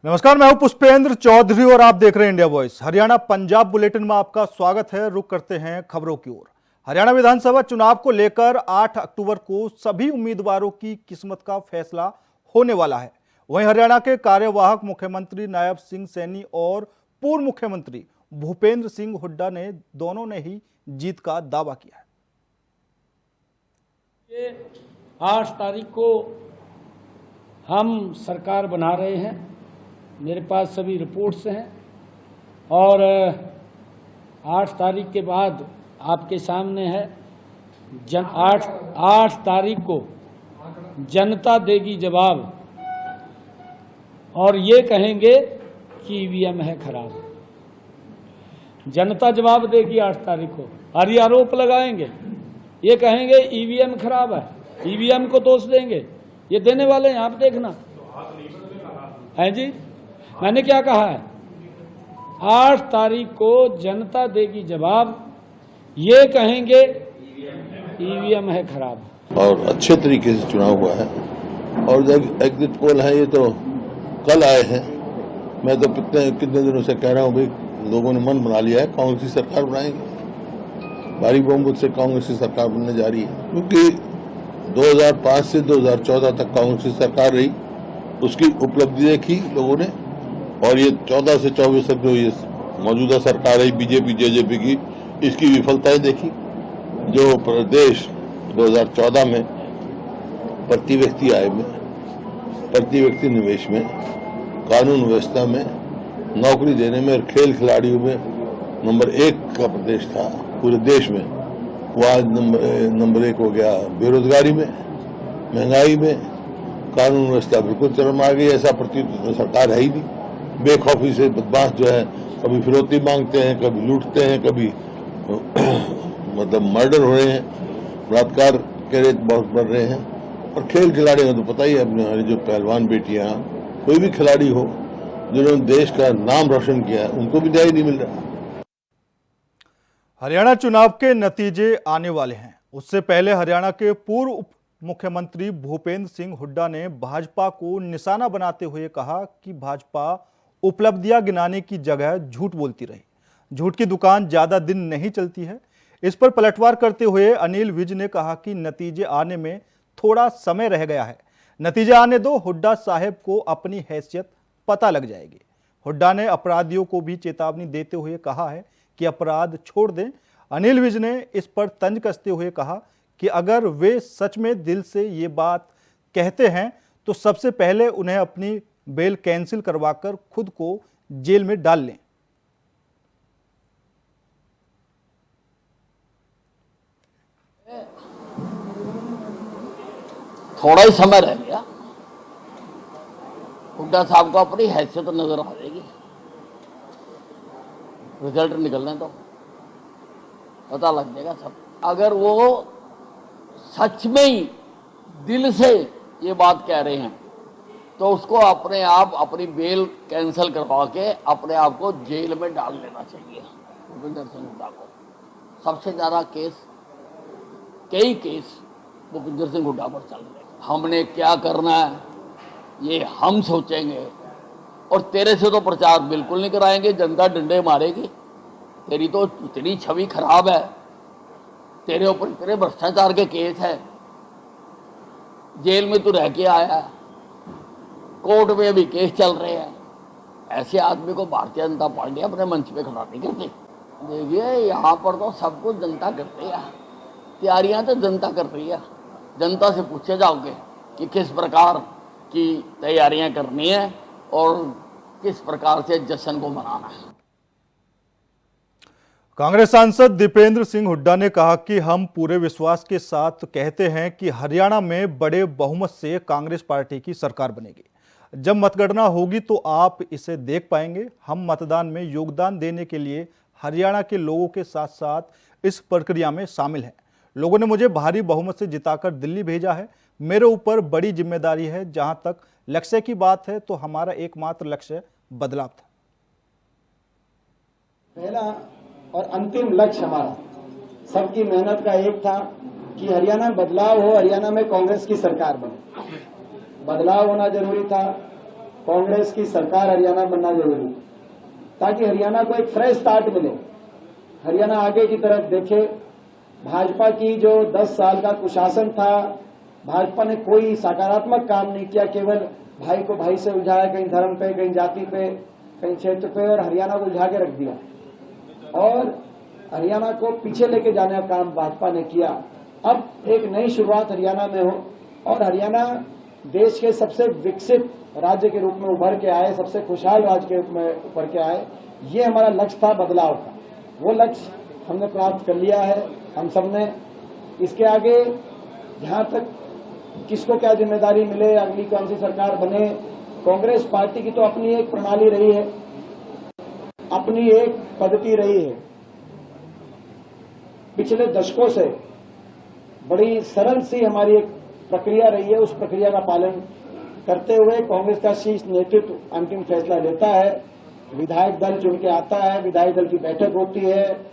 नमस्कार, मैं हूं पुष्पेंद्र चौधरी और आप देख रहे हैं India voice. Haryana Punjab bulletin में आपका स्वागत है। रुक करते हैं खबरों की ओर। हरियाणा विधानसभा चुनाव को लेकर 8 अक्टूबर को सभी उम्मीदवारों की किस्मत का फैसला होने वाला है। वहीं हरियाणा के कार्यवाहक मुख्यमंत्री नायब सिंह सैनी और पूर्व मुख्यमंत्री भूपेंद्र सिंह हुड्डा ने दोनों ने ही जीत का दावा किया है। 8 तारीख को हम सरकार बना रहे हैं। मेरे पास सभी रिपोर्ट्स हैं और 8 तारीख के बाद आपके सामने है 8 तारीख को जनता देगी जवाब और ये कहेंगे कि ईवीएम है खराब। जनता जवाब देगी 8 तारीख को। हरी आरोप लगाएंगे, ये कहेंगे ईवीएम खराब है, ईवीएम को दोष देंगे। ये देने वाले हैं, आप देखना है जी। मैंने क्या कहा है, 8 तारीख को जनता देगी जवाब, ये कहेंगे ईवीएम है खराब। और अच्छे तरीके से चुनाव हुआ है और एग्जिट पोल है, ये तो कल आए हैं। मैं तो कितने दिनों से कह रहा हूँ भाई, लोगों ने मन बना लिया है, कांग्रेस की सरकार बनाएंगे। भारी बहुमत से कांग्रेस की सरकार बनने जा रही है, क्योंकि 2005 से 2014 तक कांग्रेस की सरकार रही, उसकी उपलब्धि देखी लोगों ने। और ये 14 से 24 तक जो ये मौजूदा सरकार है बीजेपी जेजेपी की, इसकी विफलताएं देखी। जो प्रदेश 2014 में प्रति व्यक्ति आय में, प्रति व्यक्ति निवेश में, कानून व्यवस्था में, नौकरी देने में और खेल खिलाड़ियों में नंबर 1 का प्रदेश था पूरे देश में, वो आज नंबर 1 हो गया। बेरोजगारी में, महंगाई में, कानून व्यवस्था बिल्कुल चरम आ गई। ऐसा प्रतीत सरकार है ही नहीं। बेखौफी से बदमाश जो है, कभी फिरौती मांगते हैं, कभी लूटते हैं, कभी मतलब मर्डर हो रहे हैं, बलात्कार के रेट बहुत बढ़ रहे हैं। और खेल खिलाड़ियों को तो पता ही है, अपने हमारी जो पहलवान बेटियां, कोई भी खिलाड़ी हो जिन्होंने देश का नाम रोशन किया है, उनको भी न्याय नहीं मिल रहा। हरियाणा चुनाव के नतीजे आने वाले हैं। उससे पहले हरियाणा के पूर्व उप मुख्यमंत्री भूपेंद्र सिंह हुड्डा ने भाजपा को निशाना बनाते हुए कहा कि भाजपा उपलब्धियां गिनाने की जगह झूठ बोलती रही। झूठ की दुकान ज्यादा दिन नहीं चलती है। इस पर पलटवार करते हुए अनिल विज ने कहा कि नतीजे आने में थोड़ा समय रह गया है, नतीजे आने दो, हुड्डा साहब को अपनी हैसियत पता लग जाएगी। हुड्डा ने अपराधियों को भी चेतावनी देते हुए कहा है कि अपराध छोड़ दें। अनिल विज ने इस पर तंज कसते हुए कहा कि अगर वे सच में दिल से ये बात कहते हैं तो सबसे पहले उन्हें अपनी बेल कैंसिल करवाकर खुद को जेल में डाल लें। थोड़ा ही समय रह गया, हुड्डा साहब को अपनी हैसियत नजर आ जाएगी। रिजल्ट निकलने तो पता लग जाएगा सब। अगर वो सच में ही दिल से ये बात कह रहे हैं तो उसको अपने आप अपनी बेल कैंसिल करवा के अपने आप को जेल में डाल लेना चाहिए। भूपेंद्र सिंह हुड्डा को सबसे ज्यादा कई केस भूपेंद्र सिंह हुड्डा पर चल रहे हैं। हमने क्या करना है ये हम सोचेंगे और तेरे से तो प्रचार बिल्कुल नहीं कराएंगे। जनता डंडे मारेगी, तेरी तो इतनी छवि खराब है, तेरे ऊपर इतने भ्रष्टाचार के केस है, जेल में तू रह के आया है, कोर्ट में भी केस चल रहे हैं। ऐसे आदमी को भारतीय जनता पार्टी अपने मंच पे खड़ा नहीं करती। देखिए, यहाँ पर तो सब कुछ जनता कर रही है, तैयारियां तो जनता कर रही है। जनता से पूछे जाओगे कि किस प्रकार की तैयारियां करनी है और किस प्रकार से जश्न को मनाना है। कांग्रेस सांसद दीपेंद्र सिंह हुड्डा ने कहा कि हम पूरे विश्वास के साथ कहते हैं कि हरियाणा में बड़े बहुमत से कांग्रेस पार्टी की सरकार बनेगी। जब मतगणना होगी तो आप इसे देख पाएंगे। हम मतदान में योगदान देने के लिए हरियाणा के लोगों के साथ साथ इस प्रक्रिया में शामिल हैं। लोगों ने मुझे भारी बहुमत से जिताकर दिल्ली भेजा है। मेरे ऊपर बड़ी जिम्मेदारी है। जहां तक लक्ष्य की बात है तो हमारा एकमात्र लक्ष्य बदलाव था। पहला और अंतिम लक्ष्य हमारा सबकी मेहनत का एक था कि हरियाणा में बदलाव हो, हरियाणा में कांग्रेस की सरकार बने। बदलाव होना जरूरी था कांग्रेस की सरकार हरियाणा बनना जरूरी है, ताकि हरियाणा को एक फ्रेश स्टार्ट मिले, हरियाणा आगे की तरफ देखे। भाजपा की जो 10 साल का कुशासन था, भाजपा ने कोई सकारात्मक काम नहीं किया, केवल भाई को भाई से उलझाया, कहीं धर्म पे, कहीं जाति पे, कहीं क्षेत्र पे, और हरियाणा को उलझा के रख दिया और हरियाणा को पीछे लेके जाने का काम भाजपा ने किया। अब एक नई शुरुआत हरियाणा में हो और हरियाणा देश के सबसे विकसित राज्य के रूप में उभर के आए, सबसे खुशहाल राज्य के रूप में उभर के आए, ये हमारा लक्ष्य था बदलाव का। वो लक्ष्य हमने प्राप्त कर लिया है हम सब ने। इसके आगे जहां तक किसको क्या जिम्मेदारी मिले, अगली कौन सी सरकार बने, कांग्रेस पार्टी की तो अपनी एक प्रणाली रही है, अपनी एक पद्धति रही है। पिछले दशकों से बड़ी सरल सी हमारी एक प्रक्रिया रही है, उस प्रक्रिया का पालन करते हुए कांग्रेस का शीर्ष नेतृत्व अंतिम फैसला लेता है। विधायक दल चुन के आता है, विधायक दल की बैठक होती है,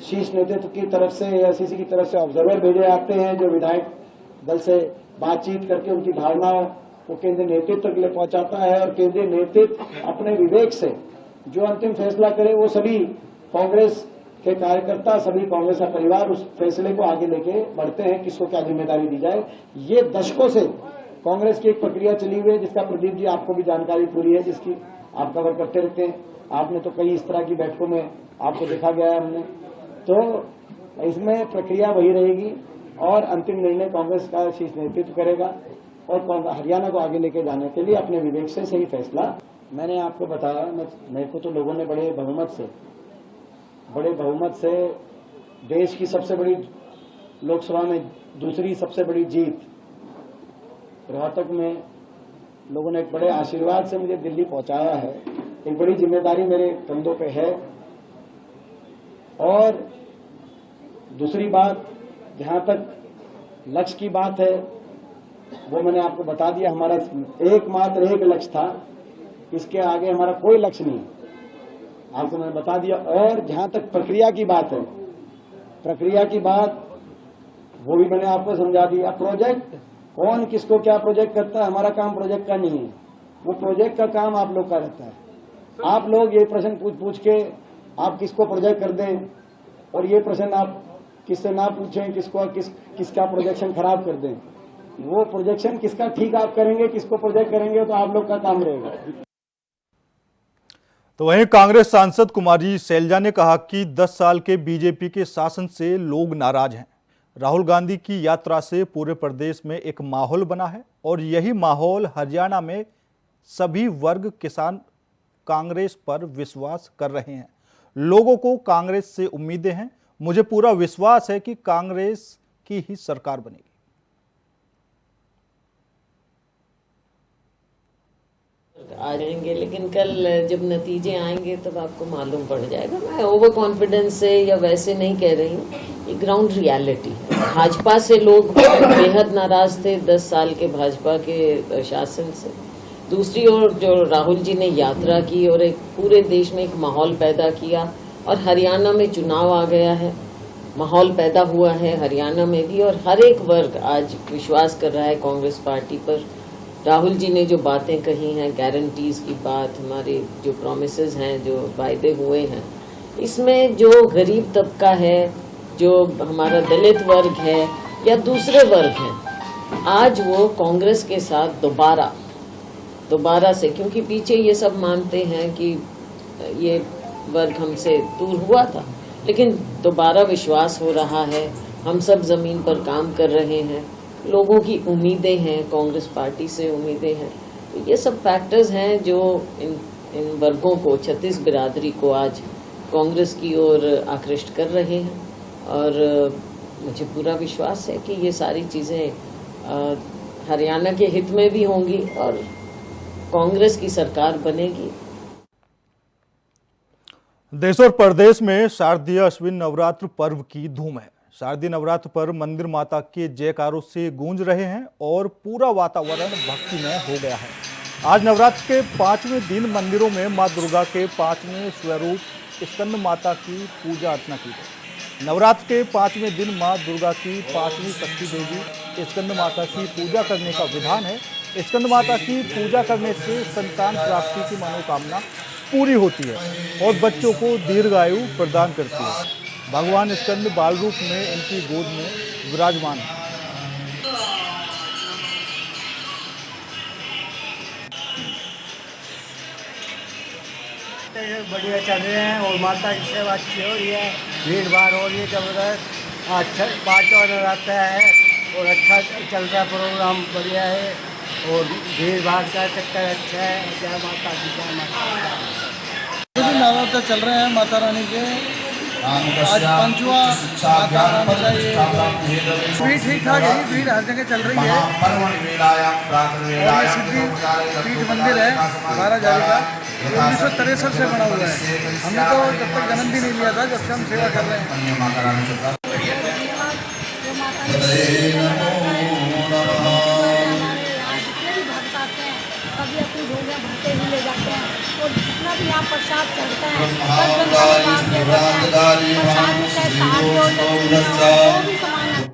शीर्ष नेतृत्व की तरफ से, एआईसीसी की तरफ से ऑब्जर्वर भेजे जाते हैं जो विधायक दल से बातचीत करके उनकी भावनाओं को केंद्रीय नेतृत्व के लिए पहुंचाता है, और केंद्रीय नेतृत्व अपने विवेक से जो अंतिम फैसला करे, वो सभी कांग्रेस के कार्यकर्ता, सभी कांग्रेस का परिवार उस फैसले को आगे लेके बढ़ते हैं, किसको क्या जिम्मेदारी दी जाए। ये दशकों से कांग्रेस की एक प्रक्रिया चली हुई है, जिसका प्रदीप जी आपको भी जानकारी पूरी है, जिसकी आप कवर करते रहते हैं। आपने तो कई इस तरह की बैठकों में आपको देखा गया है हमने, तो इसमें प्रक्रिया वही रहेगी और अंतिम निर्णय कांग्रेस का शीर्ष नेतृत्व करेगा और हरियाणा को आगे लेके जाने के लिए अपने विवेक से सही फैसला। मैंने आपको बताया, मेरे को तो लोगों ने बड़े बहुमत से देश की सबसे बड़ी लोकसभा में दूसरी सबसे बड़ी जीत रोहतक में लोगों ने एक बड़े आशीर्वाद से मुझे दिल्ली पहुंचाया है। एक बड़ी जिम्मेदारी मेरे कंधों पे है। और दूसरी बात, जहां तक लक्ष्य की बात है, वो मैंने आपको बता दिया, हमारा एकमात्र एक लक्ष्य था, इसके आगे हमारा कोई लक्ष्य नहीं, आपको मैंने बता दिया। और जहां तक प्रक्रिया की बात है, प्रक्रिया की बात वो भी मैंने आपको समझा दिया। प्रोजेक्ट कौन किसको क्या प्रोजेक्ट करता है, हमारा काम प्रोजेक्ट का नहीं है, वो प्रोजेक्ट का काम आप लोग का रहता है। आप लोग ये प्रश्न पूछ के आप किसको प्रोजेक्ट कर दें, और ये प्रश्न आप किससे ना पूछें किसको किसका प्रोजेक्शन खराब कर दें। वो प्रोजेक्शन किसका ठीक आप करेंगे, किसको प्रोजेक्ट करेंगे, तो आप लोग का काम रहेगा। तो वहीं कांग्रेस सांसद कुमारी शैलजा ने कहा कि 10 साल के बीजेपी के शासन से लोग नाराज हैं। राहुल गांधी की यात्रा से पूरे प्रदेश में एक माहौल बना है और यही माहौल हरियाणा में सभी वर्ग किसान कांग्रेस पर विश्वास कर रहे हैं। लोगों को कांग्रेस से उम्मीदें हैं। मुझे पूरा विश्वास है कि कांग्रेस की ही सरकार बनेगी। आ जाएंगे, लेकिन कल जब नतीजे आएंगे तब आपको मालूम पड़ जाएगा। मैं ओवर कॉन्फिडेंस से या वैसे नहीं कह रही हूँ, ये ग्राउंड रियलिटी है। भाजपा से लोग बेहद नाराज थे 10 साल के भाजपा के शासन से। दूसरी ओर जो राहुल जी ने यात्रा की और एक पूरे देश में एक माहौल पैदा किया, और हरियाणा में चुनाव आ गया है, माहौल पैदा हुआ है हरियाणा में भी, और हर एक वर्ग आज विश्वास कर रहा है कांग्रेस पार्टी पर। राहुल जी ने जो बातें कही हैं, गारंटीज की बात, हमारे जो प्रॉमिसेस हैं, जो वायदे हुए हैं, इसमें जो गरीब तबका है, जो हमारा दलित वर्ग है या दूसरे वर्ग हैं, आज वो कांग्रेस के साथ दोबारा से, क्योंकि पीछे ये सब मानते हैं कि ये वर्ग हमसे दूर हुआ था, लेकिन दोबारा विश्वास हो रहा है। हम सब जमीन पर काम कर रहे हैं, लोगों की उम्मीदें हैं, कांग्रेस पार्टी से उम्मीदें हैं। तो ये सब फैक्टर्स हैं जो इन वर्गों को, 36 बिरादरी को आज कांग्रेस की ओर आकृष्ट कर रहे हैं। और मुझे पूरा विश्वास है कि ये सारी चीज़ें हरियाणा के हित में भी होंगी और कांग्रेस की सरकार बनेगी। देश और प्रदेश में शारदीय अश्विन नवरात्र पर्व की धूम है। शारदीय नवरात्र पर मंदिर माता के जयकारों से गूंज रहे हैं और पूरा वातावरण भक्तिमय हो गया है। आज नवरात्र के 5वें दिन मंदिरों में मां दुर्गा के 5वें स्वरूप स्कंद माता की पूजा अर्चना की गई। नवरात्र के 5वें दिन मां दुर्गा की 5वीं शक्ति देवी स्कंद माता की पूजा करने का विधान है। स्कंद माता की पूजा करने से संतान प्राप्ति की मनोकामना पूरी होती है और बच्चों को दीर्घायु प्रदान करती है। भगवान स्कंद बाल रूप में इनकी गोद में विराजमान है। बढ़िया चल रहे हैं और माता की सेवा अच्छी हो रही है, भीड़ भाड़ हो रही है जबरदस्त। अच्छा 5 ऑर्डर आता है और अच्छा चल रहा प्रोग्राम, बढ़िया है और भीड़ भाड़ का चक्कर अच्छा है। जय माता की, जय माता की। नवरात्र चल रहे हैं माता रानी के, आज 5वां माता रानी का ये भीड़ ठीक ठाक है, भीड़ हर जगह चल रही है। और ये सिद्धि पीठ मंदिर है 12 जारी का, 1963 से बना हुआ है। हमने तो जब तक जन्म भी नहीं लिया था, जब से हम सेवा कर रहे हैं। कभी अपनी झोलियाँ भरते ही ले जाते हैं और जितना भी यहाँ प्रसाद चढ़ता है सब प्रसाद में चाहे साग हो चाहे जो भी सामान है।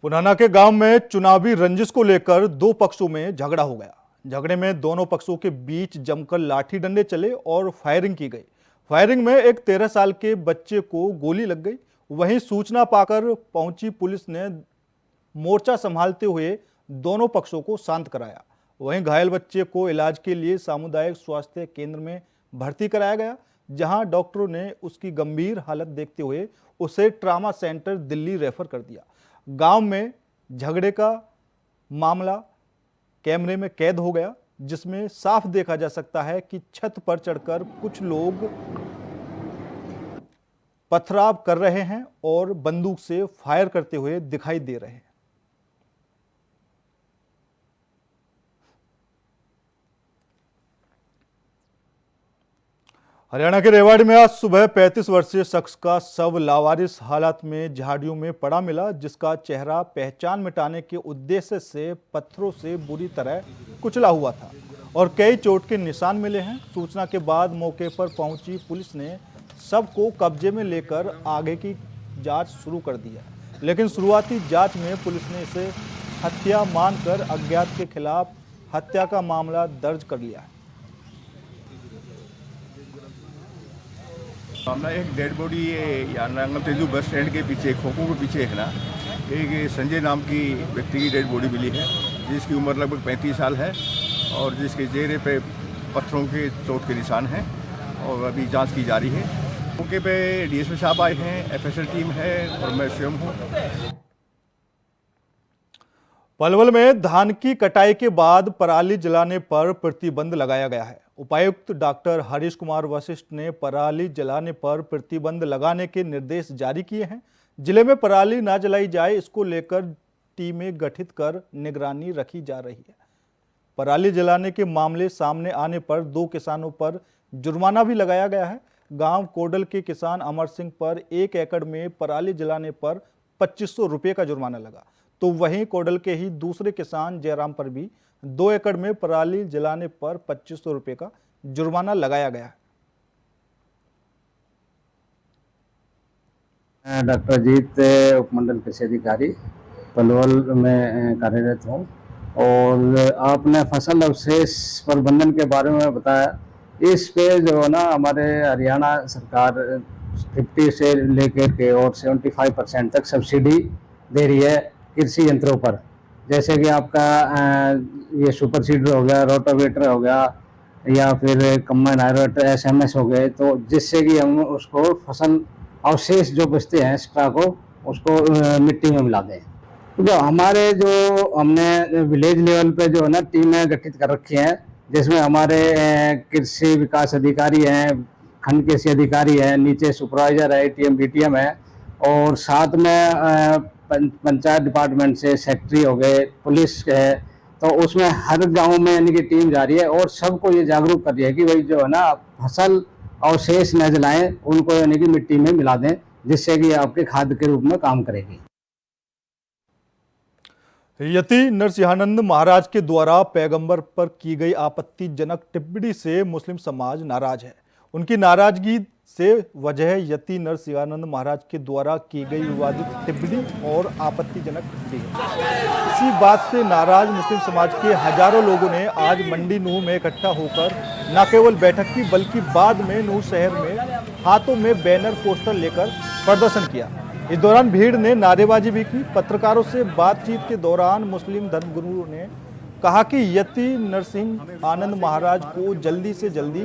पुराना के गांव में चुनावी रंजिश को लेकर दो पक्षों में झगड़ा हो गया। झगड़े में दोनों पक्षों के बीच जमकर लाठी डंडे चले और फायरिंग की गई। फायरिंग में एक 13 साल के बच्चे को गोली लग गई। वहीं सूचना पाकर पहुंची पुलिस ने मोर्चा संभालते हुए दोनों पक्षों को शांत कराया। वहीं घायल बच्चे को इलाज के लिए सामुदायिक स्वास्थ्य केंद्र में भर्ती कराया गया, जहां डॉक्टरों ने उसकी गंभीर हालत देखते हुए उसे ट्रामा सेंटर दिल्ली रेफर कर दिया। गांव में झगड़े का मामला कैमरे में कैद हो गया, जिसमें साफ देखा जा सकता है कि छत पर चढ़कर कुछ लोग पथराव कर रहे हैं और बंदूक से फायर करते हुए दिखाई दे रहे हैं। हरियाणा के रेवाड़ी में आज सुबह 35 वर्षीय शख्स का शव लावारिस हालत में झाड़ियों में पड़ा मिला, जिसका चेहरा पहचान मिटाने के उद्देश्य से पत्थरों से बुरी तरह कुचला हुआ था और कई चोट के निशान मिले हैं। सूचना के बाद मौके पर पहुंची पुलिस ने शव को कब्जे में लेकर आगे की जांच शुरू कर दी है, लेकिन शुरुआती जांच में पुलिस ने इसे हत्या मानकर अज्ञात के खिलाफ हत्या का मामला दर्ज कर लिया है। मामला एक डेड बॉडी यहाँ नांगल तेजू बस स्टैंड के पीछे, खोखों के पीछे है ना, एक संजय नाम की व्यक्ति की डेड बॉडी मिली है, जिसकी उम्र लगभग 35 साल है और जिसके चेहरे पे पत्थरों के चोट के निशान हैं और अभी जांच की जा रही है। मौके पे डीएसपी साहब आए हैं, एफएसएल टीम है और मैं स्वयं हूँ। पलवल में धान की कटाई के बाद पराली जलाने पर प्रतिबंध लगाया गया है। उपायुक्त डॉक्टर हरीश कुमार वशिष्ठ ने पराली जलाने पर प्रतिबंध लगाने के निर्देश जारी किए हैं। जिले में पराली ना जलाई जाए, इसको लेकर टीमें गठित कर निगरानी रखी जा रही है। पराली जलाने के मामले सामने आने पर 2 किसानों पर जुर्माना भी लगाया गया है। गांव कोडल के किसान अमर सिंह पर 1 एकड़ में पराली जलाने पर 2500 रुपये का जुर्माना लगा, तो वहीं कोडल के ही दूसरे किसान जयराम पर भी 2 एकड़ में पराली जलाने पर 2500 रुपये का जुर्माना लगाया गया है। डॉक्टर अजीत, उपमंडल कृषि अधिकारी, पलवल में कार्यरत हूँ। और आपने फसल अवशेष प्रबंधन के बारे में बताया। इस पे जो है ना, हमारे हरियाणा सरकार 50 से लेकर के और 75% तक सब्सिडी दे रही है कृषि यंत्रों पर, जैसे कि आपका ये सुपर सीडर हो गया, रोटावेटर हो गया, या फिर कंबाइन हार्वेस्टर SMS हो गए, तो जिससे कि हम उसको फसल अवशेष जो बचते हैं एक्स्ट्रा को, उसको मिट्टी में मिला दें। तो हमारे जो हमने विलेज लेवल पे जो है ना टीमें गठित कर रखी हैं, जिसमें हमारे कृषि विकास अधिकारी हैं, खंड कृषि अधिकारी हैं, नीचे सुपरवाइजर है, ATM BTM है, और साथ में पंचायत डिपार्टमेंट से सेक्रेटरी हो गए, पुलिस है। तो उसमें हर गांव में यानी कि टीम जा रही है और सबको ये जागरूक कर रही है कि भाई जो है ना फसल अवशेष न जलाएं, उनको यानी कि मिट्टी में मिला दें, जिससे कि आपके खाद के रूप में काम करेगी। यति नरसिंहानंद महाराज के द्वारा पैगंबर पर की गई आपत्तिजनक टिप्पणी से मुस्लिम समाज नाराज है। उनकी नाराजगी से वजह यति नरसिंहानंद महाराज के द्वारा की गई विवादित टिप्पणी और आपत्तिजनक टिप्पणी है। इसी बात से नाराज मुस्लिम समाज के हजारों लोगों ने आज मंडी नूह में इकट्ठा होकर न केवल बैठक की बल्कि बाद में नूह शहर में हाथों में बैनर पोस्टर लेकर प्रदर्शन किया। इस दौरान भीड़ ने नारेबाजी भी की। पत्रकारों से बातचीत के दौरान मुस्लिम धर्मगुरुओं ने कहा कि यति नरसिंह आनंद महाराज को जल्दी से जल्दी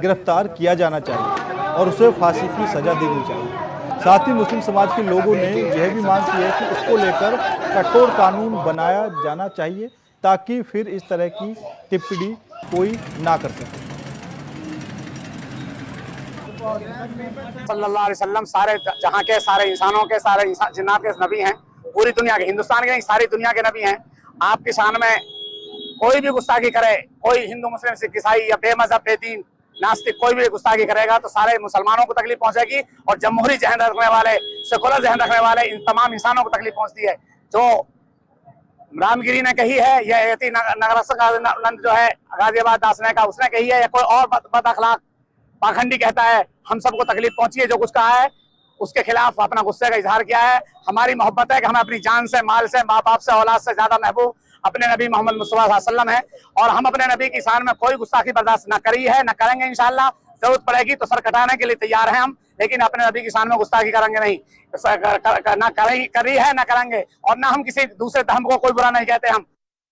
गिरफ्तार किया जाना चाहिए और उसे फांसी की सजा देनी चाहिए। साथ ही मुस्लिम समाज के लोगों ने यह भी मांग की है कि उसको लेकर कठोर कानून बनाया जाना चाहिए ताकि फिर इस तरह की टिप्पणी कोई ना कर सके। सल्लल्लाहु अलैहि वसल्लम सारे जहां के सारे इंसानों के सारे जिन्नात के नबी हैं, पूरी दुनिया के, हिंदुस्तान के नहीं सारी दुनिया के नबी हैं। आपकी शान में कोई भी गुस्ताखी करे, कोई हिंदू मुस्लिम सिख ईसाई या बेमजहब बेदीन नास्तिक कोई भी गुस्ताखी करेगा तो सारे मुसलमानों को तकलीफ पहुंचेगी और जमहूरी जहन रखने वाले, सेकुलर जहन रखने वाले इन तमाम इंसानों को तकलीफ पहुंचती है। जो रामगिरी ने कही है, यह यति नंद जो है गाजियाबाद दासने का, उसने कही है, या कोई और बद अखलाक पाखंडी कहता है, हम सबको तकलीफ पहुंची है। जो कुछ कहा है उसके खिलाफ अपना गुस्से का इजहार किया है। हमारी मोहब्बत है कि हमें अपनी जान से, माल से, माँ बाप से, औलाद से ज्यादा महबूब अपने नबी मोहम्मद मुस्तफा सल्लल्लाहु अलैहि वसल्लम है और हम अपने नबी की शान में कोई गुस्ताखी बर्दाश्त न करी है, न करेंगे। इंशाअल्लाह जरूरत पड़ेगी तो सर कटाने के लिए तैयार हैं हम, लेकिन अपने नबी की शान में गुस्ताखी करेंगे नहीं, ना करी है, ना करेंगे। और ना हम किसी दूसरे धर्म को कोई बुरा नहीं कहते। हम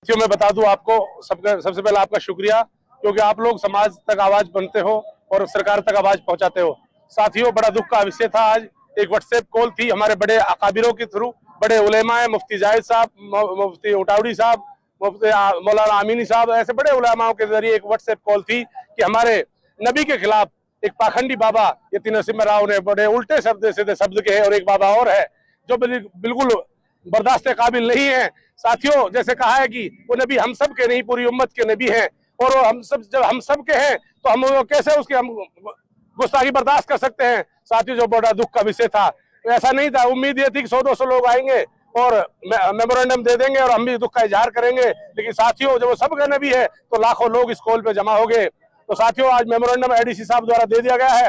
मैं बता दूं आपको, सबसे पहले आपका शुक्रिया, क्योंकि आप लोग समाज तक आवाज बनते हो और सरकार तक आवाज पहुंचाते हो। साथियों, बड़ा दुख का विषय था आज। एक व्हाट्सएप कॉल थी हमारे बड़े अकाबिरों के थ्रू, बड़े उलेमा है, मुफ्ती जाहिद साहब, मुफ्ती उटावड़ी साहब, मुफ्ती मौलाना आमीनी साहब, ऐसे बड़े उलेमाओं के जरिए एक व्हाट्सएप कॉल थी कि हमारे नबी के खिलाफ एक पाखंडी बाबा यति नरसिम्हा राव ने बड़े उल्टे सीधे शब्द के हैं, और एक बाबा और है जो बिल्कुल बर्दाश्त काबिल नहीं है। साथियों, जैसे कहा है कि वो नबी हम सब के नहीं, पूरी उम्मत के नबी हैं, और वो हम सब, जब हम सब के हैं तो हम कैसे उसकी हम गुस्ताखी बर्दाश्त कर सकते हैं। साथियों, जो बड़ा दुख का विषय था, ऐसा नहीं था। उम्मीद ये थी कि 100-200 लोग आएंगे और मेमोरेंडम दे देंगे और हम भी दुख का इजहार करेंगे, लेकिन साथियों जब वो सबका नबी है तो लाखों लोग इस कॉल पे जमा हो गए। तो साथियों, आज मेमोरेंडम एडीसी साहब द्वारा दे दिया गया है,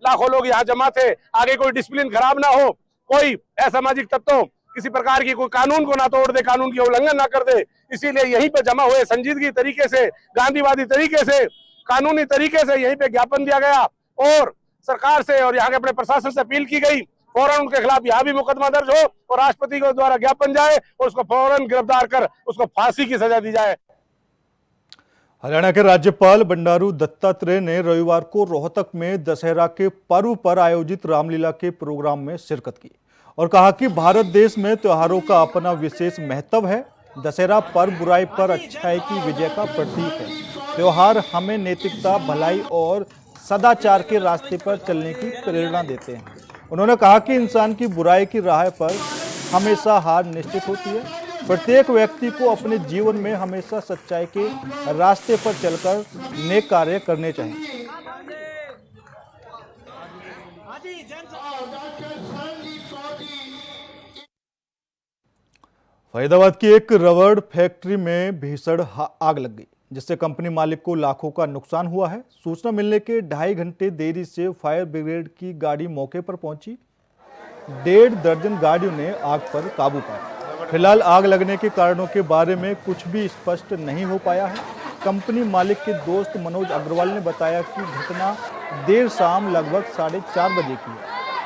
लाखों लोग यहाँ जमा थे। आगे कोई डिसिप्लिन खराब ना हो, कोई असामाजिक तत्वों किसी प्रकार की कोई कानून को ना तोड़ दे, कानून की उल्लंघन ना कर दे, इसीलिए यहीं पे जमा हुए संजीदगी तरीके से, गांधीवादी तरीके से, कानूनी तरीके से यहीं पे ज्ञापन दिया गया और सरकार से और यहाँ के अपने प्रशासन से अपील की गई फौरन उनके खिलाफ यहाँ भी मुकदमा दर्ज हो और राष्ट्रपति के द्वारा ज्ञापन जाए और उसको फौरन गिरफ्तार कर उसको फांसी की सजा दी जाए। हरियाणा के राज्यपाल बंडारू दत्तात्रेय ने रविवार को रोहतक में दशहरा के पर्व पर आयोजित रामलीला के प्रोग्राम में शिरकत की और कहा कि भारत देश में त्योहारों का अपना विशेष महत्व है। दशहरा पर्व बुराई पर अच्छाई की विजय का प्रतीक है। त्योहार हमें नैतिकता, भलाई और सदाचार के रास्ते पर चलने की प्रेरणा देते हैं। उन्होंने कहा कि इंसान की बुराई की राह पर हमेशा हार निश्चित होती है। प्रत्येक व्यक्ति को अपने जीवन में हमेशा सच्चाई के रास्ते पर चलकर नेक कार्य करने चाहिए। फरीदाबाद की एक रबड़ फैक्ट्री में भीषण आग लग गई, जिससे कंपनी मालिक को लाखों का नुकसान हुआ है। सूचना मिलने के 2.5 घंटे देरी से फायर ब्रिगेड की गाड़ी मौके पर पहुंची। 1.5 दर्जन गाड़ियों ने आग पर काबू पाया। फिलहाल आग लगने के कारणों के बारे में कुछ भी स्पष्ट नहीं हो पाया है। कंपनी मालिक के दोस्त मनोज अग्रवाल ने बताया कि घटना देर शाम लगभग 4:30 बजे की है।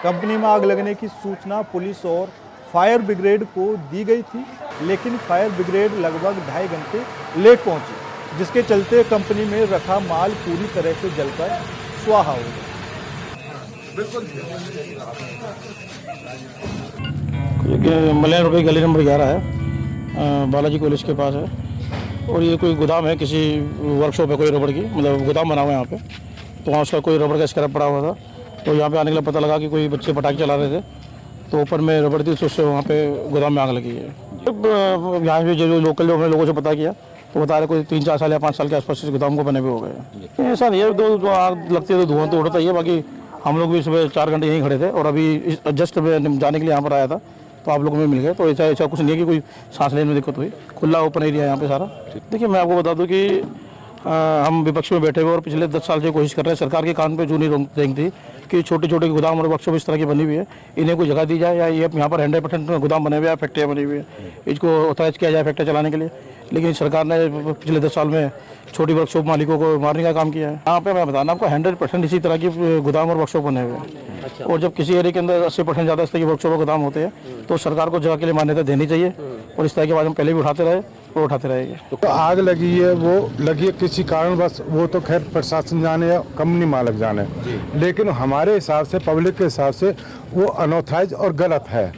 कंपनी में आग लगने की सूचना पुलिस और फायर ब्रिगेड को दी गई थी, लेकिन फायर ब्रिगेड लगभग 2.5 घंटे लेट पहुंची, जिसके चलते कंपनी में रखा माल पूरी तरह से जलकर स्वाहा हो गया। मलयान रोड गली नंबर 11 है, बालाजी कॉलेज के पास है और ये कोई गोदाम है, किसी वर्कशॉप है कोई रबड़ की, मतलब गोदाम बना हुआ है यहाँ पे। तो वहाँ उसका कोई रबड़ का स्क्रैप पड़ा हुआ था, तो यहाँ पे आने के लिए पता लगा कि कोई बच्चे पटाखे चला रहे थे, तो ऊपर में रबड़ थी, तो उससे वहाँ पे गोदाम में आग लगी है। यहाँ पे जो लोकल जो हमने लोगों से पता किया तो बता रहे कोई 3-4 साल या 5 साल के आसपास इस गोदाम को बने हुए हो गए। ऐसा नहीं है, तो आग लगती है तो धुआं तो उड़ता ही है। बाकी हम लोग भी सुबह 4 घंटे यहीं खड़े थे और अभी जस्ट जाने के लिए यहाँ पर आया था तो आप लोगों में मिल गए। तो ऐसा कुछ नहीं है कि कोई सांस लेने में दिक्कत हुई, खुला ओपन एरिया है यहाँ पे सारा। देखिए, मैं आपको बता दूँ कि हम विपक्ष में बैठे हुए और पिछले 10 साल से कोशिश कर रहे हैं, सरकार के कान पे जूनी रेंग थी कि छोटे छोटे गोदाम और वर्कशॉप इस तरह की बनी हुई है, इन्हें कोई जगह दी जाए या ये यहाँ पर 100% गोदाम बने हुए हैं, फैक्ट्रियाँ बनी हुई है, इसको ऑथराइज किया जाए फैक्ट्री चलाने के लिए। लेकिन सरकार ने पिछले 10 साल में छोटी वर्कशॉप मालिकों को मारने का काम किया है। यहाँ पे मैं बताना आपको 100% इसी तरह की गोदाम और वर्कशॉप बने हुए हैं। और जब किसी एरिया के अंदर 80% ज़्यादा इस तरह की वर्कशॉप और गोदाम होते हैं तो सरकार को जगह के लिए मान्यता देनी चाहिए, और इस तरह की बात हम पहले भी उठाते रहे और उठाते रहेंगे। तो आग लगी है, वो लगी है किसी कारण, बस वो तो खैर प्रशासन जाने या कंपनी मालिक जाने, लेकिन हमारे हिसाब से, पब्लिक के हिसाब से वो अनऑथराइज और गलत है,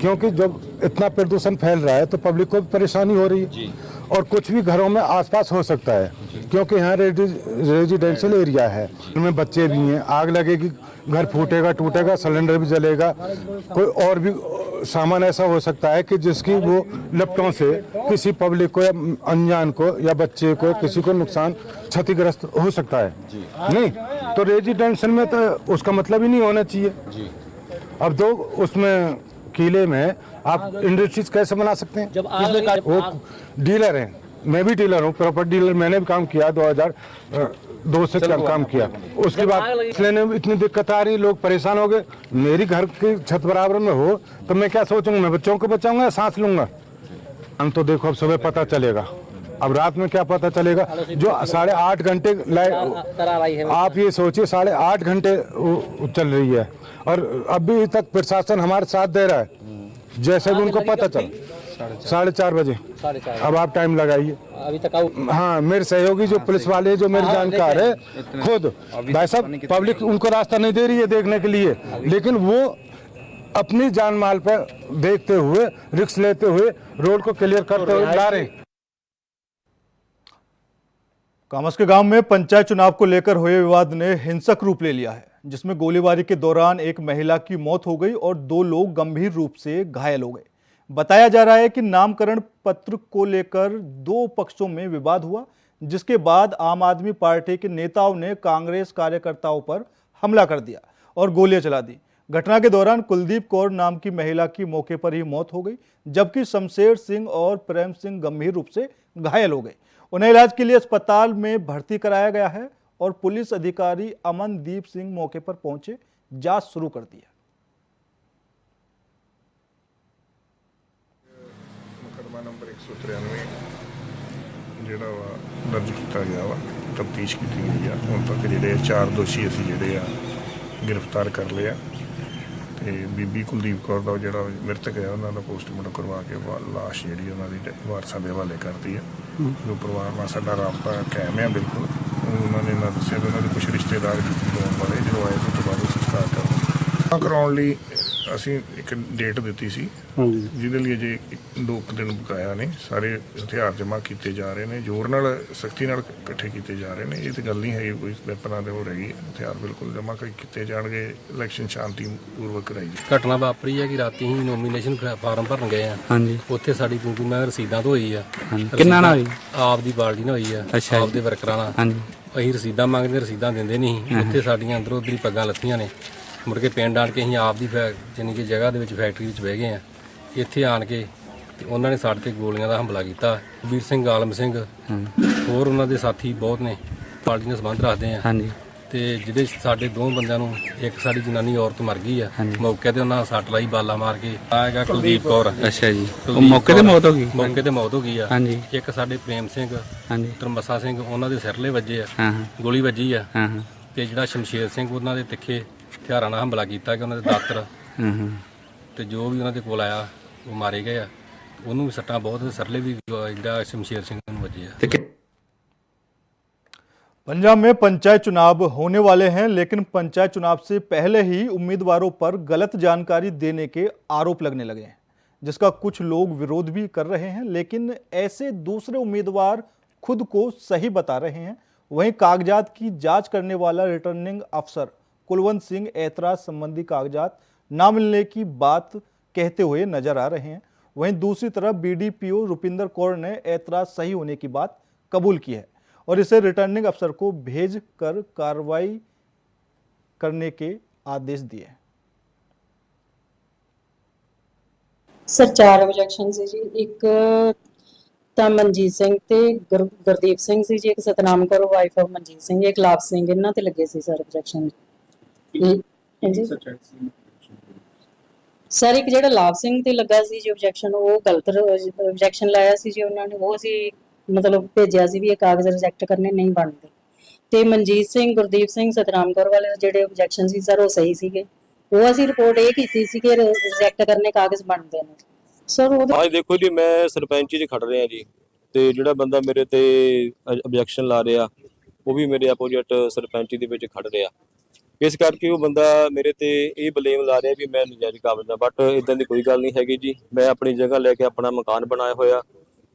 क्योंकि जब इतना प्रदूषण फैल रहा है तो पब्लिक को भी परेशानी हो रही है और कुछ भी घरों में आसपास हो सकता है, क्योंकि यहाँ रेजिडेंशियल एरिया है, उनमें बच्चे भी हैं, आग लगेगी, घर फूटेगा, टूटेगा, सिलेंडर भी जलेगा, कोई और भी सामान ऐसा हो सकता है कि जिसकी वो लपटों से किसी पब्लिक को या अनजान को या बच्चे को किसी को नुकसान क्षतिग्रस्त हो सकता है। नहीं तो रेजिडेंशियल में तो उसका मतलब ही नहीं होना चाहिए। अब दो उसमें किले में आप इंडस्ट्रीज कैसे बना सकते हैं? वो डीलर हैं, मैं भी डीलर हूँ, प्रॉपर्टी डीलर, मैंने भी काम किया 2002 से काम किया। उसके बाद इसलिए इतनी दिक्कत आ रही, लोग परेशान हो गए। मेरी घर की छत बराबर में हो तो मैं क्या सोचूंगा, मैं बच्चों को बचाऊंगा या सांस लूंगा? हम तो देखो अब सुबह पता चलेगा, अब रात में क्या पता चलेगा। जो 8.5 घंटे आप ये सोचिए 8.5 घंटे चल रही है और अभी तक प्रशासन हमारे साथ दे रहा है। जैसे भी उनको पता चल 4:30 बजे, अब आप टाइम लगाइए अभी तक। हाँ, मेरे सहयोगी जो पुलिस वाले जो मेरे जानकार है, खुद भाई साहब, पब्लिक उनको रास्ता नहीं दे रही है देखने के लिए, लेकिन वो अपनी जान माल पर देखते हुए, रिस्क लेते हुए रोड को क्लियर करते हुए ला रहे हैं। कामस के गांव में पंचायत चुनाव को लेकर हुए विवाद ने हिंसक रूप ले लिया है, जिसमें गोलीबारी के दौरान एक महिला की मौत हो गई और 2 लोग गंभीर रूप से घायल हो गए। बताया जा रहा है कि नामकरण पत्र को लेकर 2 पक्षों में विवाद हुआ, जिसके बाद आम आदमी पार्टी के नेताओं ने कांग्रेस कार्यकर्ताओं पर हमला कर दिया और गोलियां चला दी। घटना के दौरान कुलदीप कौर नाम की महिला की मौके पर ही मौत हो गई, जबकि शमशेर सिंह और प्रेम सिंह गंभीर रूप से घायल हो गए। उन्हें इलाज के लिए अस्पताल में भर्ती कराया गया है और पुलिस अधिकारी अमनदीप सिंह मौके पर पहुंचे जांच शुरू कर दी है। मुकदमा नंबर 193 ਜਿਹੜਾ ਵਾ ਦਰਜ ਕੀਤਾ ਗਿਆ ਵਾ, ਤਫਤੀਸ਼ ਕੀਤੀ ਗਈ ਆ। ਹੁਣ ਤੱਕ ਜਿਹੜੇ 4 ਦੋਸ਼ੀ ਅਸੀਂ ਜਿਹੜੇ ਆ ਗ੍ਰਿਫਤਾਰ ਕਰ ਲਏ ਆ ਤੇ ਬੀਬੀ ਕੁਲਦੀਪ ਕੌਰ ਦਾ ਜਿਹੜਾ ਮ੍ਰਿਤਕ ਹੈ ਉਹਨਾਂ ਦਾ ਪੋਸਟਮਾਰਟਮ ਕਰਵਾ ਕੇ ਲਾਸ਼ ਜਿਹੜੀ ਉਹਨਾਂ ਦੀ ਵਾਰਸਾਂ ਦੇ ਹਵਾਲੇ ਕਰਤੀ ਹੈ। ਜੋ ਪਰਿਵਾਰ ਨਾਲ ਸਾਡਾ ਰਾਬਤਾ ਕਾਇਮ ਹੈ ਬਿਲਕੁਲ। ਉਹਨਾਂ ਨੇ ਨਾ ਦੱਸਿਆ ਕਿ ਉਹਨਾਂ ਦੇ ਕੁਝ ਰਿਸ਼ਤੇਦਾਰ ਹੋਣ ਵਾਲੇ ਜਦੋਂ ਆਏ ਤੋਂ ਬਾਅਦ ਸੰਸਕਾਰ ਕਰਾਉਣ ਲਈ ਅਸੀਂ ਇੱਕ ਡੇਟ ਦਿੱਤੀ ਸੀ, ਜਿਹਦੇ ਲਈ ਅਜੇ 2 ਦਿਨ ਬਕਾਇਆ ਨੇ। ਸਾਰੇ ਹਥਿਆਰ ਜਮ੍ਹਾਂ ਕੀਤੇ ਜਾ ਰਹੇ ਨੇ, ਜ਼ੋਰ ਨਾਲ ਸਖਤੀ ਨਾਲ ਇਕੱਠੇ ਕੀਤੇ ਜਾ ਰਹੇ ਨੇ। ਇਹ ਤਾਂ ਗੱਲ ਨਹੀਂ ਹੈ ਕੋਈ ਵੈਪਨਾਂ ਦੇ ਹੋ ਰਹੀ, ਹਥਿਆਰ ਬਿਲਕੁਲ ਜਮ੍ਹਾਂ ਕੀਤੇ ਜਾਣਗੇ। ਇਲੈਕਸ਼ਨ ਸ਼ਾਂਤੀ ਪੂਰਵਕ ਕਰਾਈ ਜੀ। ਘਟਨਾ ਵਾਪਰੀ ਹੈ ਕਿ ਰਾਤੀ ਹੀ ਨੋਮੀਨੇਸ਼ਨ ਫਾਰਮ ਭਰਨ ਗਏ ਆ, ਉੱਥੇ ਸਾਡੀ ਕਿਉਂਕਿ ਮੈਂ ਰਸੀਦਾਂ ਤੋਂ ਹੋਈ ਆ। ਕਿੰਨਾ ਨਾਲ ਹੋਈ? ਆਪ ਦੀ ਪਾਰਟੀ ਨਾਲ ਹੋਈ ਆ, ਆਪ ਦੇ ਵਰਕਰਾਂ ਨਾਲ। ਅਸੀਂ ਰਸੀਦਾਂ ਮੰਗਦੇ, ਰਸੀਦਾਂ ਦਿੰਦੇ ਨਹੀਂ। ਉੱਥੇ ਸਾਡੀਆਂ ਅੰਦਰੋਂ ਉੱਧਰੀ ਪੱਗਾਂ ਲੱਥੀਆਂ ਨੇ। ਮੁੜ ਕੇ ਪਿੰਡ ਆਣ ਕੇ ਅਸੀਂ ਆਪ ਦੀ ਜਾਨੀ ਕਿ ਜਗ੍ਹਾ ਦੇ ਵਿੱਚ ਫੈਕਟਰੀ ਵਿੱਚ ਬਹਿ ਗਏ ਆ। ਇੱਥੇ ਆਣ ਕੇ ਤੇ ਉਹਨਾਂ ਨੇ ਸਾਡੇ ਤੇ ਗੋਲੀਆਂ ਦਾ ਹਮਲਾ ਕੀਤਾ। ਵੀਰ ਸਿੰਘ, ਆਲਮ ਸਿੰਘ ਹੋਰ ਉਹਨਾਂ ਦੇ ਸਾਥੀ ਬਹੁਤ ਨੇ, ਪਾਰਟੀ ਨਾਲ ਸੰਬੰਧ ਰੱਖਦੇ ਆ। ਤੇ ਜਿਹਦੇ ਸਾਡੇ 2 ਬੰਦਿਆਂ ਨੂੰ, ਇੱਕ ਸਾਡੀ ਜਨਾਨੀ ਔਰਤ ਮਰ ਗਈ ਆ ਮੌਕੇ ਤੇ, ਉਹਨਾਂ ਸੱਟ ਲਾਈ ਬਾਲਾ ਮਾਰ ਕੇ। ਆਏਗਾ ਕੁਲਦੀਪ ਕੌਰ। ਅੱਛਾ ਜੀ, ਉਹ ਮੌਕੇ ਤੇ ਮੌਤ ਹੋ ਗਈ? ਮੌਕੇ ਤੇ ਮੌਤ ਹੋ ਗਈ ਆ। ਇੱਕ ਸਾਡੇ ਪ੍ਰੇਮ ਸਿੰਘ, ਤਰਮਸਾ ਸਿੰਘ, ਉਹਨਾਂ ਦੇ ਸਿਰਲੇ ਵੱਜੇ ਆ, ਗੋਲੀ ਵੱਜੀ ਆ। ਤੇ ਜਿਹੜਾ ਸ਼ਮਸ਼ੇਰ ਸਿੰਘ, ਉਹਨਾਂ ਦੇ ਤਿੱਖੇ ਹਥਿਆਰਾਂ ਨਾਲ ਹਮਲਾ ਕੀਤਾ ਕਿ ਉਹਨਾਂ ਦੇ ਦਾਤਰ ਤੇ ਜੋ ਵੀ ਉਹਨਾਂ ਦੇ ਕੋਲ ਆਇਆ ਉਹ ਮਾਰੇ ਗਏ ਆ। ਉਹਨੂੰ ਵੀ ਸੱਟਾਂ ਬਹੁਤ, ਸਰਲੇ ਵੀ ਜਿਹੜਾ शमशेर सिंह ਨੂੰ ਵੱਜੇ ਆ। पंजाब में पंचायत चुनाव होने वाले हैं, लेकिन पंचायत चुनाव से पहले ही उम्मीदवारों पर गलत जानकारी देने के आरोप लगने लगे हैं, जिसका कुछ लोग विरोध भी कर रहे हैं। लेकिन ऐसे दूसरे उम्मीदवार खुद को सही बता रहे हैं। वहीं कागजात की जांच करने वाला रिटर्निंग अफसर कुलवंत सिंह ऐतराज संबंधी कागजात न मिलने की बात कहते हुए नजर आ रहे हैं। वहीं दूसरी तरफ बीडीपीओ रुपिंदर कौर ने ऐतराज सही होने की बात कबूल की है और इसे रिटर्निंग अफसर को भेज कर कार्रवाई करने के आदेश दिए। सर 4 ऑब्जेक्शन है जी। एक ਤਾਂ ਮਨਜੀਤ ਸਿੰਘ ਤੇ ਗੁਰਦੀਪ ਸਿੰਘ ਸੀ ਜੀ, ਇੱਕ ਸਤਨਾਮ ਕੌਰ ਵਾਈਫ ਆਫ ਮਨਜੀਤ ਸਿੰਘ, ਇੱਕ ਲਾਭ ਸਿੰਘ, ਇਹਨਾਂ ਤੇ ਲੱਗੇ ਸੀ ਸਰ ਆਬਜੈਕਸ਼ਨ। ਸਰ ਇੱਕ ਜਿਹੜਾ ਲਾਭ ਸਿੰਘ ਤੇ ਲੱਗਾ ਸੀ ਜੀ ਆਬਜੈਕਸ਼ਨ, ਉਹ ਗਲਤ ਆਬਜੈਕਸ਼ਨ ਲਾਇਆ ਸੀ ਜੀ ਉਹਨਾਂ ਨੇ, ਉਹ ਅਸੀਂ ਮਤਲਬ ਭੇਜਿਆ ਸੀ ਵੀ ਇਹ ਕਾਗਜ਼ ਰਿਜੈਕਟ ਕਰਨੇ ਨਹੀਂ ਬਣਦੇ। ਤੇ ਮਨਜੀਤ ਸਿੰਘ, ਗੁਰਦੀਪ ਸਿੰਘ, ਸਤਨਾਮ ਕੌਰ ਵਾਲੇ ਜਿਹੜੇ ਆਬਜੈਕਸ਼ਨ ਸੀ ਸਰ ਉਹ ਸਹੀ ਸੀਗੇ, ਉਹ ਅਸੀਂ ਰਿਪੋਰਟ ਇਹ ਕੀਤੀ ਸੀ ਕਿ ਰਿਜੈਕਟ ਕਰਨੇ ਕਾਗਜ਼ ਬਣਦੇ ਨੇ ਸਰ। ਅੱਜ ਦੇਖੋ ਜੀ, ਮੈਂ ਸਰਪੰਚੀ 'ਚ ਖੜ ਰਿਹਾ ਜੀ, ਤੇ ਜਿਹੜਾ ਬੰਦਾ ਮੇਰੇ ਤੇ ਆਬਜੈਕਸ਼ਨ ਲਾ ਰਿਹਾ ਉਹ ਵੀ ਮੇਰੇ ਆਪੋਜੀਟ ਸਰਪੰਚੀ ਦੇ ਵਿੱਚ ਖੜ ਰਿਹਾ, ਇਸ ਕਰਕੇ ਉਹ ਬੰਦਾ ਮੇਰੇ ਤੇ ਇਹ ਬਲੇਮ ਲਾ ਰਿਹਾ ਵੀ ਮੈਂ ਨਜਾਇਜ਼ ਕਾਬਜ਼ ਹਾਂ, ਬਟ ਇਦਾਂ ਦੀ ਕੋਈ ਗੱਲ ਨਹੀਂ ਹੈਗੀ ਜੀ। ਮੈਂ ਆਪਣੀ ਜਗ੍ਹਾ ਲੈ ਕੇ ਆਪਣਾ ਮਕਾਨ ਬਣਾਇਆ ਹੋਇਆ,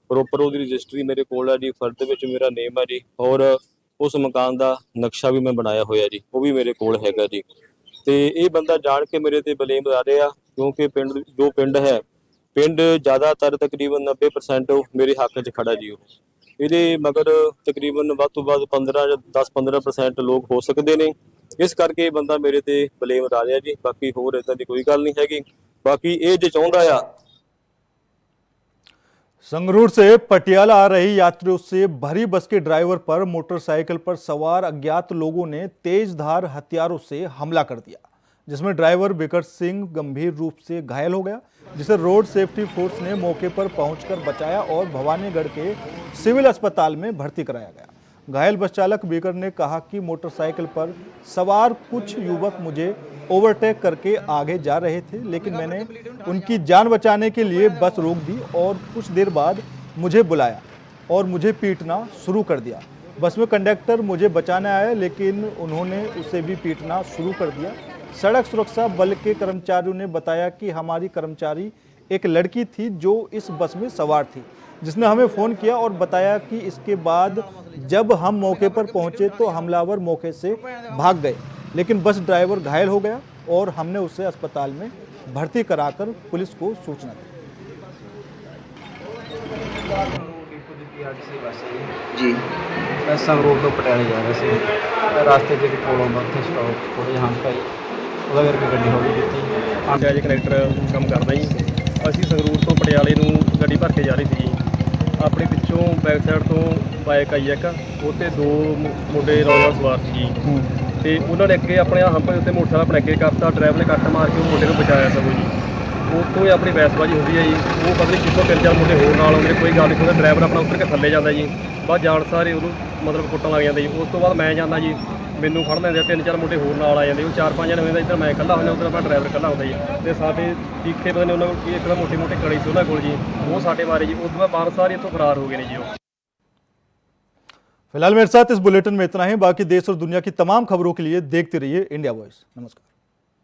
ਪ੍ਰੋਪਰ ਉਹਦੀ ਰਜਿਸਟਰੀ ਮੇਰੇ ਕੋਲ ਹੈ ਜੀ, ਫਰਦ ਵਿੱਚ ਮੇਰਾ ਨੇਮ ਹੈ ਜੀ, ਔਰ ਉਸ ਮਕਾਨ ਦਾ ਨਕਸ਼ਾ ਵੀ ਮੈਂ ਬਣਾਇਆ ਹੋਇਆ ਜੀ, ਉਹ ਵੀ ਮੇਰੇ ਕੋਲ ਹੈਗਾ ਜੀ। ਤੇ ਇਹ ਬੰਦਾ ਜਾਣ ਕੇ ਮੇਰੇ ਤੇ ਬਲੇਮ ਲਾ ਰਿਹਾ, ਕਿਉਂਕਿ ਪਿੰਡ ਹੈ, ਪਿੰਡ ਜ਼ਿਆਦਾਤਰ ਤਕਰੀਬਨ 90% ਮੇਰੇ ਹੱਕ 'ਚ ਖੜਾ ਜੀ। ਉਹ ਇਹਦੇ ਮਗਰ ਤਕਰੀਬਨ ਵੱਧ ਤੋਂ ਵੱਧ 10-15% ਲੋਕ ਹੋ ਸਕਦੇ ਨੇ, ਇਸ ਕਰਕੇ ਇਹ ਬੰਦਾ ਮੇਰੇ ਤੇ ਬਲੇਮ ਲਾ ਰਿਹਾ ਜੀ। ਬਾਕੀ ਹੋਰ ਇਦਾਂ ਦੀ ਕੋਈ ਗੱਲ नहीं हैगी। बाकी ये जो चाहता है। संगरूर से पटियाला आ रही यात्रियों से भरी बस के ड्राइवर पर मोटरसाइकिल पर सवार अज्ञात लोगों ने तेज धार हथियारों से हमला कर दिया, जिसमें ड्राइवर बिकट सिंह गंभीर रूप से घायल हो गया, जिसे रोड सेफ्टी फोर्स ने मौके पर पहुंचकर बचाया और भवानीगढ़ के सिविल अस्पताल में भर्ती कराया गया। घायल बस चालक बिकर ने कहा कि मोटरसाइकिल पर सवार कुछ युवक मुझे ओवरटेक करके आगे जा रहे थे, लेकिन मैंने उनकी जान बचाने के लिए बस रोक दी और कुछ देर बाद मुझे बुलाया और मुझे पीटना शुरू कर दिया। बस में कंडक्टर मुझे बचाने आया, लेकिन उन्होंने उसे भी पीटना शुरू कर दिया। सड़क सुरक्षा बल के कर्मचारियों ने बताया कि हमारी कर्मचारी एक लड़की थी जो इस बस में सवार थी, जिसने हमें फ़ोन किया और बताया कि इसके बाद जब हम मौके पर पहुंचे तो हमलावर मौके से भाग गए, लेकिन बस ड्राइवर घायल हो गया और हमने उसे अस्पताल में भर्ती कराकर पुलिस को सूचना दी। जी मैं संगरूर तो पटियाले जा रहा ਸੀ रास्ते के कोलों ਉੱਥੇ ਸਟਾਪ ਥੋੜੇ ਹਾਂ ਭਾਈ ਉਹਦਾ ਕਰਕੇ ਗੱਡੀ ਹੋ ਗਈ ਦਿੱਤੀ। ਅੱਜ ਕਨੈਕਟਰ ਕੰਮ ਕਰਦਾ ਜੀ, ਅਸੀਂ ਸੰਗਰੂਰ ਤੋਂ ਪਟਿਆਲੇ ਨੂੰ ਗੱਡੀ ਭਰ ਕੇ ਜਾ ਰਹੀ ਸੀ ਜੀ। ਆਪਣੇ ਪਿੱਛੋਂ ਬੈਕ ਸਾਈਡ ਤੋਂ ਬਾਈਕ ਆਈ ਇੱਕ, ਉਹ 'ਤੇ ਦੋ ਮੁੰਡੇ ਨੌਜਵਾਨ ਸਵਾਰ ਸੀ ਜੀ, ਤੇ ਉਹਨਾਂ ਨੇ ਅੱਗੇ ਆਪਣੇ ਹੰਪ ਦੇ ਉੱਤੇ ਮੋਟਰਸਾਈਕਲ ਆਪਣੇ ਅੱਗੇ ਕਰਤਾ, ਡਰਾਈਵਰ ਨੇ ਕੱਟ ਮਾਰ ਕੇ ਉਹ ਮੁੰਡੇ ਨੂੰ ਬਚਾਇਆ ਸਗੋਂ ਜੀ। ਉੱਥੋਂ ਹੀ ਆਪਣੀ ਬਹਿਸਬਾਜ਼ੀ ਹੁੰਦੀ ਹੈ ਜੀ, ਉਹ ਪਤਾ ਨਹੀਂ ਕਿੱਥੋਂ 3-4 ਮੁੰਡੇ ਹੋਰ ਨਾਲ ਆਉਂਦੇ, ਕੋਈ ਗੱਲ ਨਹੀਂ ਸੁਣਦਾ, ਡਰਾਈਵਰ ਆਪਣਾ ਉੱਤਰ ਕੇ ਥੱਲੇ ਜਾਂਦਾ ਜੀ, ਬਾਅਦ ਜਾਣ ਸਾਰੇ ਉਹਨੂੰ ਮਤਲਬ ਕੁੱਟਣ ਲੱਗ ਜਾਂਦੇ ਜੀ। ਉਸ ਤੋਂ ਬਾਅਦ ਮੈਂ ਜਾਂਦਾ ਜੀ, ਮੈਨੂੰ ਫੜ ਲੈਂਦੇ, 3-4 ਮੁੰਡੇ ਹੋਰ ਨਾਲ ਆ ਜਾਂਦੇ, ਉਹ 4-5 ਜਣੇ ਹੋ ਜਾਂਦਾ, ਇੱਧਰ ਮੈਂ ਇਕੱਲਾ ਹੋ ਜਾਂਦਾ, ਉੱਧਰ ਆਪਣਾ ਡਰਾਈਵਰ ਇਕੱਲਾ ਹੁੰਦਾ ਜੀ। ਤੇ ਸਾਡੇ ਟੀਕੇ ਪਤਾ ਨਹੀਂ ਉਹਨਾਂ ਕੋਲ ਕੀ ਇੱਕ ਤਾਂ ਮੋਟੇ ਕੜੀ ਸੀ ਉਹਨਾਂ ਕੋਲ ਜੀ, ਉਹ ਸਾਡੇ ਮਾਰੇ ਜੀ। ਉਸ ਤੋਂ ਬਾਅਦ ਬਾਹਰ ਸਾਰੇ ਇੱਥੋਂ ਫਰਾਰ ਹੋ ਗਏ ਨੇ ਜੀ। ਉਹ फिलहाल मेरे साथ इस बुलेटिन में इतना ही। बाकी देश और दुनिया की तमाम खबरों के लिए देखते रहिए इंडिया वॉइस। नमस्कार।